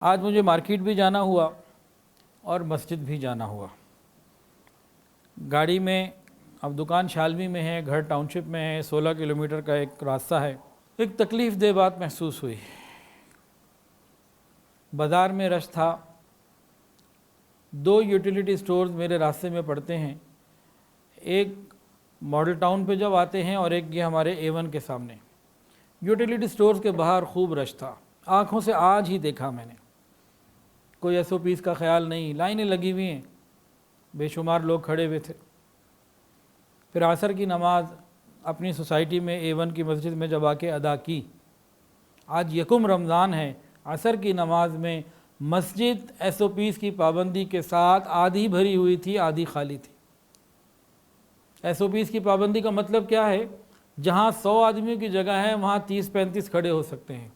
آج مجھے مارکیٹ بھی جانا ہوا اور مسجد بھی جانا ہوا۔ گاڑی میں، اب دکان شالمی میں ہے، گھر ٹاؤن شپ میں ہے، 16 کلومیٹر کا ایک راستہ ہے۔ ایک تکلیف دہ بات محسوس ہوئی۔ بازار میں رش تھا، 2 یوٹیلیٹی سٹورز میرے راستے میں پڑتے ہیں، ایک ماڈل ٹاؤن پہ جب آتے ہیں اور ایک یہ ہمارے A1 کے سامنے۔ یوٹیلیٹی سٹورز کے باہر خوب رش تھا، آنکھوں سے آج ہی دیکھا میں نے۔ کوئی SOPs کا خیال نہیں، لائنیں لگی ہوئی ہیں، بے شمار لوگ کھڑے ہوئے تھے۔ پھر عصر کی نماز اپنی سوسائٹی میں A1 کی مسجد میں جب آ کے ادا کی، آج یکم رمضان ہے، عصر کی نماز میں مسجد SOPs کی پابندی کے ساتھ آدھی بھری ہوئی تھی، آدھی خالی تھی۔ SOPs کی پابندی کا مطلب کیا ہے؟ جہاں 100 آدمیوں کی جگہ ہے وہاں 30-35 کھڑے ہو سکتے ہیں۔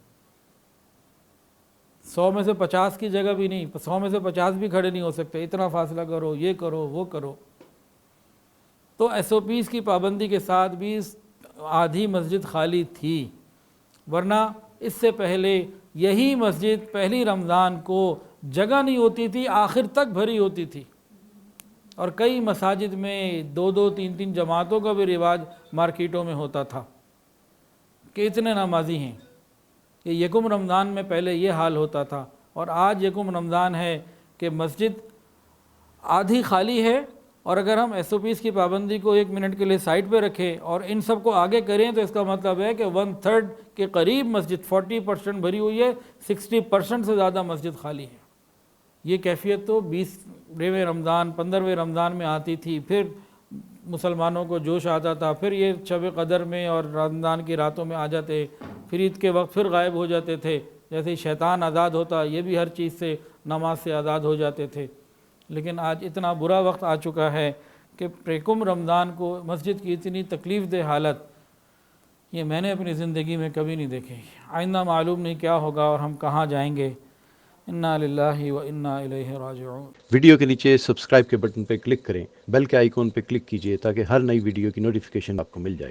100 میں سے 50 کی جگہ بھی نہیں، 100 میں سے 50 بھی کھڑے نہیں ہو سکتے، اتنا فاصلہ کرو، یہ کرو وہ کرو۔ تو SOPs کی پابندی کے ساتھ بھی آدھی مسجد خالی تھی، ورنہ اس سے پہلے یہی مسجد پہلی رمضان کو جگہ نہیں ہوتی تھی، آخر تک بھری ہوتی تھی۔ اور کئی مساجد میں 2-2 3-3 جماعتوں کا بھی رواج مارکیٹوں میں ہوتا تھا کہ اتنے نمازی ہیں۔ کہ یکم رمضان میں پہلے یہ حال ہوتا تھا، اور آج یکم رمضان ہے کہ مسجد آدھی خالی ہے، اور اگر ہم SOPs کی پابندی کو 1 منٹ کے لیے سائٹ پہ رکھیں اور ان سب کو آگے کریں تو اس کا مطلب ہے کہ 1/3 کے قریب مسجد 40% بھری ہوئی ہے، 60% سے زیادہ مسجد خالی ہے۔ یہ کیفیت تو 20ویں رمضان 15ویں رمضان میں آتی تھی، پھر مسلمانوں کو جوش آتا تھا، پھر یہ شب قدر میں اور رمضان کی راتوں میں آ جاتے، پھر عید کے وقت پھر غائب ہو جاتے تھے۔ جیسے ہی شیطان آزاد ہوتا، یہ بھی ہر چیز سے، نماز سے آزاد ہو جاتے تھے۔ لیکن آج اتنا برا وقت آ چکا ہے کہ یکم رمضان کو مسجد کی اتنی تکلیف دہ حالت یہ میں نے اپنی زندگی میں کبھی نہیں دیکھی۔ آئندہ معلوم نہیں کیا ہوگا اور ہم کہاں جائیں گے۔ انا للہ و انا الیہ راجعون۔ ویڈیو کے نیچے سبسکرائب کے بٹن پہ کلک کریں، بیل کے آئیکن پہ کلک کیجئے تاکہ ہر نئی ویڈیو کی نوٹیفیکیشن آپ کو مل جائے۔